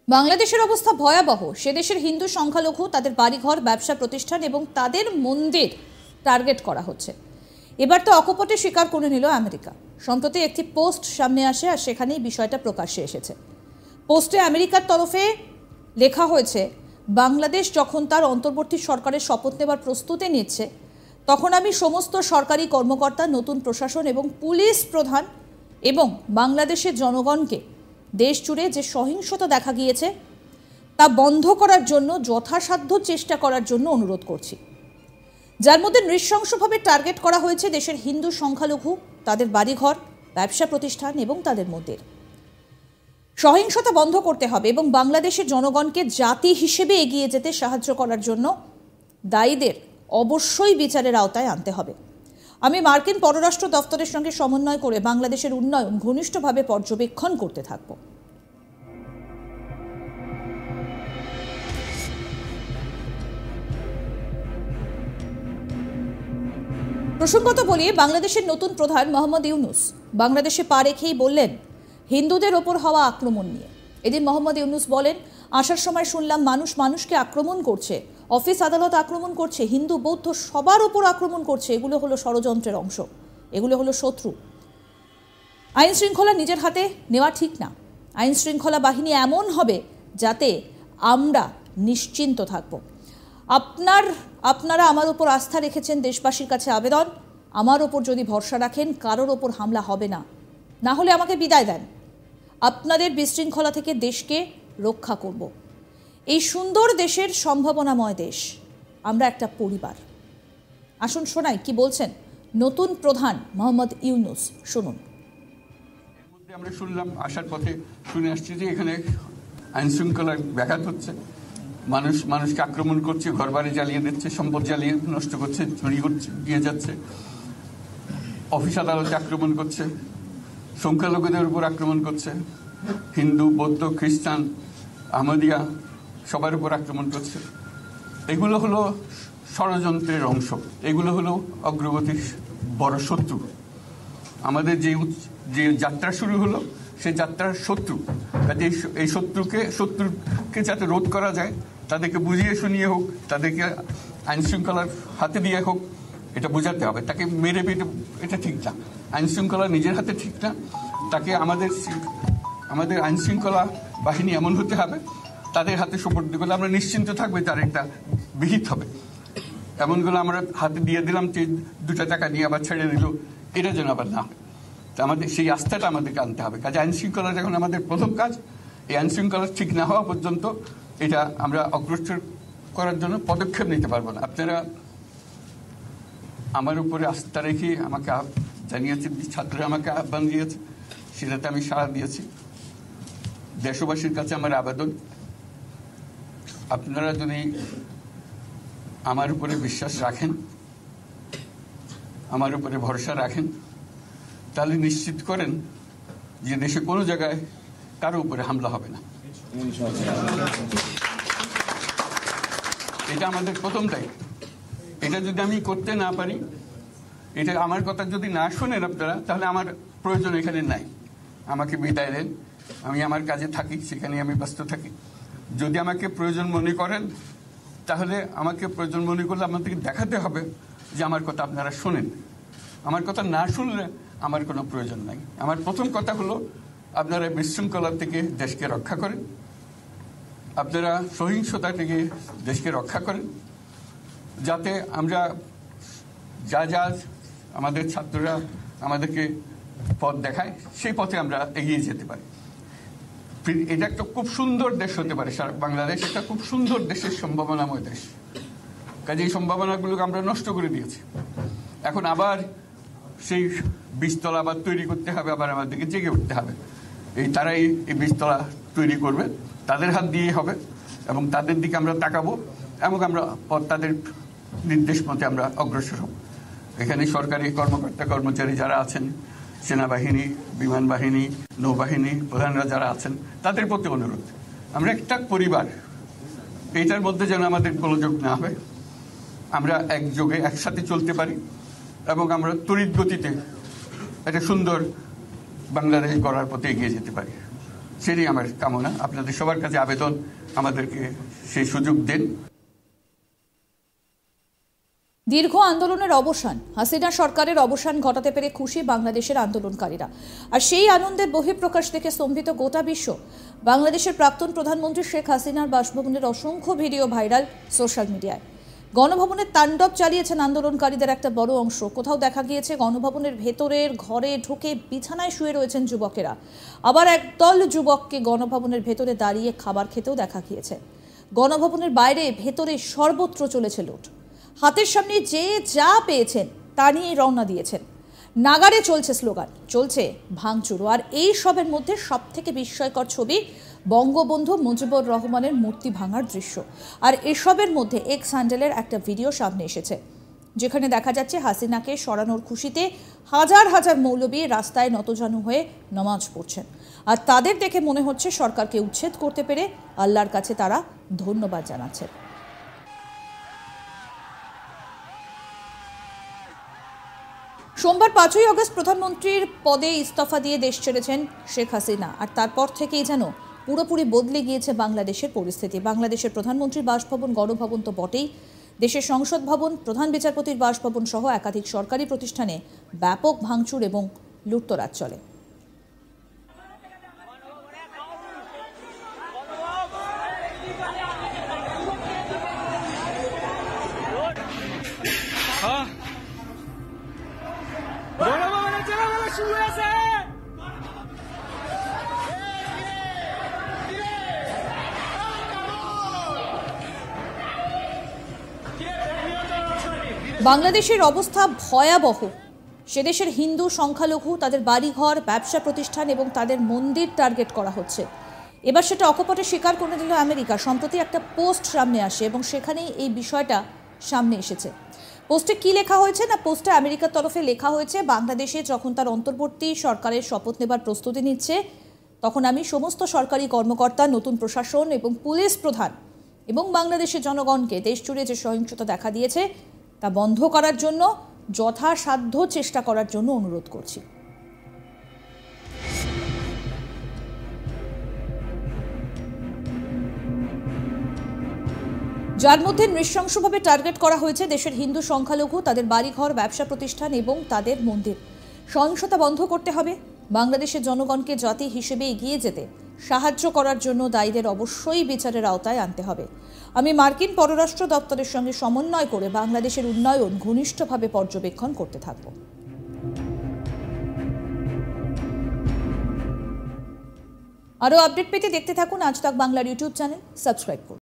বাংলাদেশের অবস্থা ভয়াবহ। সে দেশের হিন্দু সংখ্যালঘু, তাদের বাড়িঘর, ব্যবসা প্রতিষ্ঠান এবং তাদের মন্দির টার্গেট করা হচ্ছে। এবার তো অকপটে স্বীকার করে নিল আমেরিকা। সম্প্রতি একটি পোস্ট সামনে আসে আর সেখানেই বিষয়টা প্রকাশ্যে এসেছে। পোস্টে আমেরিকার তরফে লেখা হয়েছে, বাংলাদেশ যখন তার অন্তর্বর্তী সরকারের শপথ নেবার প্রস্তুতি নিচ্ছে, তখন আমি সমস্ত সরকারি কর্মকর্তা, নতুন প্রশাসন এবং পুলিশ প্রধান এবং বাংলাদেশের জনগণকে দেশ জুড়ে যে সহিংসতা দেখা গিয়েছে তা বন্ধ করার জন্য যথাসাধ্য চেষ্টা করার জন্য অনুরোধ করছি। যার মধ্যে নৃশংসভাবে টার্গেট করা হয়েছে দেশের হিন্দু সংখ্যালঘু, তাদের বাড়িঘর, ব্যবসা প্রতিষ্ঠান এবং তাদের মন্দির। সহিংসতা বন্ধ করতে হবে এবং বাংলাদেশের জনগণকে জাতি হিসেবে এগিয়ে যেতে সাহায্য করার জন্য দায়ীদের অবশ্যই বিচারের আওতায় আনতে হবে। আমি মার্কিন পররাষ্ট্র দপ্তরের সঙ্গে সমন্বয় করে বাংলাদেশের উন্নয়ন ঘনিষ্ঠভাবে পর্যবেক্ষণ করতে থাকব। প্রসঙ্গত বলি, বাংলাদেশের নতুন প্রধান মোহাম্মদ ইউনূস বাংলাদেশে পা রেখেই বললেন হিন্দুদের ওপর হওয়া আক্রমণ নিয়ে। এদিন মোহাম্মদ ইউনূস বলেন, আসার সময় শুনলাম মানুষ মানুষকে আক্রমণ করছে, অফিস আদালত আক্রমণ করছে, হিন্দু বৌদ্ধ সবার ওপর আক্রমণ করছে। এগুলো হলো ষড়যন্ত্রের অংশ, এগুলো হলো শত্রু। আইন শৃঙ্খলা নিজের হাতে নেওয়া ঠিক না। আইন শৃঙ্খলা বাহিনী এমন হবে যাতে আমরা নিশ্চিন্ত থাকব। আপনারা আমার ওপর আস্থা রেখেছেন, দেশবাসীর কাছে আবেদন, আমার ওপর যদি ভরসা রাখেন কারোর ওপর হামলা হবে না, না হলে আমাকে বিদায় দেন। আপনাদের বিশৃঙ্খলা থেকে দেশকে রক্ষা করব। এই সুন্দর দেশের সম্ভাবনাময় দেশ, আমরা একটা পরিবার। আসুন শোনাই কি বলছেন নতুন প্রধান মোহাম্মদ ইউনূস। শুনুন। এর মধ্যে আমরা শুনলাম, আসার পথে শুনে আসছি যে এখানে আইন শৃঙ্খলার ব্যাঘাত হচ্ছে, মানুষকে আক্রমণ করছে, ঘরবাড়ি জ্বালিয়ে দিচ্ছে, সম্পদ জ্বালিয়ে নষ্ট করছে, চুরি করছে, দিয়ে যাচ্ছে, অফিস আদালতে আক্রমণ করছে, সংখ্যালঘুদের উপর আক্রমণ করছে, হিন্দু বৌদ্ধ খ্রিস্টান আহমদিয়া সবার উপর আক্রমণ করছে। এগুলো হলো ষড়যন্ত্রের অংশ, এগুলো হলো অগ্রগতির বড় শত্রু। আমাদের যে যাত্রা শুরু হলো সেই যাত্রার শত্রু। কাজে এই শত্রুকে যাতে রোধ করা যায়, তাদেরকে বুঝিয়ে শুনিয়ে হোক, তাদেরকে আইন শৃঙ্খলার হাতে দিয়ে হোক, এটা বোঝাতে হবে। তাকে মেরে পেটে এটা ঠিক না, আইন শৃঙ্খলা নিজের হাতে ঠিক না। তাকে আমাদের আইন শৃঙ্খলা বাহিনী এমন হতে হবে, তাদের হাতে সুপর্দ করলে আমরা নিশ্চিন্ত থাকবে তার একটা বিহিত হবে। এমনগুলো আমরা হাতে দিয়ে দিলাম, 2 টাকা নিয়ে আবার ছেড়ে দিল, এটা যেন আবার না হয়। তা আমাদের সেই আস্থাটা আমাদেরকে আনতে হবে। কাজে আইন শৃঙ্খলা যখন আমাদের প্রথম কাজ, এই আইন শৃঙ্খলা ঠিক না হওয়া পর্যন্ত এটা আমরা অগ্রসর করার জন্য পদক্ষেপ নিতে পারবো না। আপনারা আমার উপরে আস্থা রেখে আমাকে জানিয়েছে, ছাত্ররা আমাকে আহ্বান দিয়েছে, সেটাতে আমি সাড়া দিয়েছি। দেশবাসীর কাছে আমার আবেদন, আপনারা যদি আমার উপরে বিশ্বাস রাখেন, আমার উপরে ভরসা রাখেন, তাহলে নিশ্চিত করেন যে দেশে কোনো জায়গায় কারো উপরে হামলা হবে না। এটা আমাদের প্রথম দায়িত্ব। এটা যদি আমি করতে না পারি, এটা আমার কথা যদি না শোনেন আপনারা, তাহলে আমার প্রয়োজন এখানে নাই। আমাকে বিদায় দেন, আমি আমার কাজে থাকি, সেখানে আমি ব্যস্ত থাকি। যদি আমাকে প্রয়োজন মনে করেন, তাহলে আমাকে প্রয়োজন মনে করলে আপনাদেরকে দেখাতে হবে যে আমার কথা আপনারা শোনেন। আমার কথা না শুনলে আমার কোনো প্রয়োজন নাই। আমার প্রথম কথা হলো, আপনারা বিশৃঙ্খলা থেকে দেশকে রক্ষা করেন, আপনারা সহিংসতা থেকে দেশকে রক্ষা করেন, যাতে আমরা যা আমাদের ছাত্ররা আমাদেরকে পথ দেখায়, সেই পথে আমরা এগিয়ে যেতে পারি। এটা একটা খুব সুন্দর দেশ হতে পারে, বাংলাদেশ একটা খুব সুন্দর দেশের সম্ভাবনাময় দেশ। কাজে এই সম্ভাবনাগুলোকে আমরা নষ্ট করে দিয়েছি। এখন আবার সেই বীজতলা আবার তৈরি করতে হবে, আবার আমাদেরকে জেগে উঠতে হবে। তারাই এই বীজতলা তৈরি করবে, তাদের হাত দিয়েই হবে, এবং তাদের দিকে আমরা তাকাবো এবং আমরা তাদের নির্দেশ মতে আমরা অগ্রসর হব। এখানে সরকারি কর্মকর্তা কর্মচারী যারা আছেন, সেনাবাহিনী, বিমান বাহিনী, নৌবাহিনী প্রধানরা যারা আছেন, তাদের প্রতি অনুরোধ, আমরা একটা পরিবার, এইটার মধ্যে যেন আমাদের গোলযোগ না হয়, আমরা একযোগে একসাথে চলতে পারি এবং আমরা তড়িৎ গতিতে একটা সুন্দর বাংলাদেশ গড়ার পথে এগিয়ে যেতে পারি। সেটাই আমার কামনা। আপনাদের সবার কাছে আবেদন, আমাদেরকে সেই সুযোগ দেন। দীর্ঘ আন্দোলনের অবসান, হাসিনা সরকারের অবসান ঘটাতে পেরে খুশি বাংলাদেশের আন্দোলনকারীরা। আর সেই আনন্দের বহিঃপ্রকাশ দেখে স্তম্ভিত গোটা বিশ্ব। বাংলাদেশের প্রাক্তন প্রধানমন্ত্রী শেখ হাসিনার বাসভবনের অসংখ্য ভিডিও ভাইরাল সোশ্যাল মিডিয়ায়। গণভবনের তাণ্ডব চালিয়েছেন আন্দোলনকারীদের একটা বড় অংশ। কোথাও দেখা গিয়েছে গণভবনের ভেতরের ঘরে ঢুকে বিছানায় শুয়ে রয়েছেন যুবকেরা। আবার একদল যুবককে গণভবনের ভেতরে দাঁড়িয়ে খাবার খেতেও দেখা গিয়েছে। গণভবনের বাইরে ভেতরে সর্বত্র চলেছে লুট। হাতের সামনে যে যা পেয়েছেন তা নিয়ে রওনা দিয়েছেন। নাগারে চলছে স্লোগান, চলছে ভাঙচুর। আর এই সবের মধ্যে সব থেকে বিস্ময়কর ছবি বঙ্গবন্ধু মুজিবুর রহমানের মূর্তি ভাঙার দৃশ্য। আর এসবের মধ্যে এক্স হ্যান্ডেলের একটা ভিডিও সামনে এসেছে, যেখানে দেখা যাচ্ছে হাসিনাকে সরানোর খুশিতে হাজার হাজার মৌলবী রাস্তায় নতজানু হয়ে নামাজ পড়ছেন। আর তাদের দেখে মনে হচ্ছে সরকারকে উচ্ছেদ করতে পেরে আল্লাহর কাছে তারা ধন্যবাদ জানাচ্ছেন। সোমবার 5ই আগস্ট প্রধানমন্ত্রীর পদে ইস্তফা দিয়ে দেশ ছেড়েছেন শেখ হাসিনা। আর তারপর থেকেই যেন পুরোপুরি বদলে গিয়েছে বাংলাদেশের পরিস্থিতি। বাংলাদেশের প্রধানমন্ত্রীর বাসভবন, গণভবন তো বটেই, দেশের সংসদ ভবন, প্রধান বিচারপতির বাসভবন সহ একাধিক সরকারি প্রতিষ্ঠানে ব্যাপক ভাঙচুর এবং লুটতরাজ চলে। বাংলাদেশের অবস্থা ভয়াবহ। সে দেশের হিন্দু সংখ্যালঘু, তাদের বাড়িঘর, ব্যবসা প্রতিষ্ঠান এবং তাদের মন্দির টার্গেট করা হচ্ছে। এবার সেটা অকপটে স্বীকার করে দিল আমেরিকা। সম্প্রতি একটা পোস্ট সামনে আসে এবং সেখানেই এই বিষয়টা সামনে এসেছে। পোস্টে কি লেখা হয়েছে না, পোস্টে আমেরিকার তরফে লেখা হয়েছে, বাংলাদেশে যখন তার অন্তর্বর্তী সরকারের শপথ নেবার প্রস্তুতি নিচ্ছে, তখন আমি সমস্ত সরকারি কর্মকর্তা, নতুন প্রশাসন এবং পুলিশ প্রধান এবং বাংলাদেশের জনগণকে দেশ জুড়ে যে সহিংসতা দেখা দিয়েছে তা বন্ধ করার জন্য যথাসাধ্য চেষ্টা করার জন্য অনুরোধ করছি। যার মধ্যে নৃশংসভাবে টার্গেট করা হয়েছে দেশের হিন্দু সংখ্যালঘু, তাদের বাড়িঘর, ব্যবসা প্রতিষ্ঠান এবং তাদের মন্দির। সহিংসতা বন্ধ করতে হবে। বাংলাদেশের জনগণকে জাতি হিসেবে এগিয়ে যেতে সাহায্য করার জন্য দায়ীদের অবশ্যই বিচারের আওতায় আনতে হবে। আমি মার্কিন পররাষ্ট্র দপ্তরের সঙ্গে সমন্বয় করে বাংলাদেশের উন্নয়ন ঘনিষ্ঠভাবে পর্যবেক্ষণ করতে থাকব। আরও আপডেট পেতে দেখতে থাকুন আজ তাক বাংলার ইউটিউব চ্যানেল, সাবস্ক্রাইব করুন।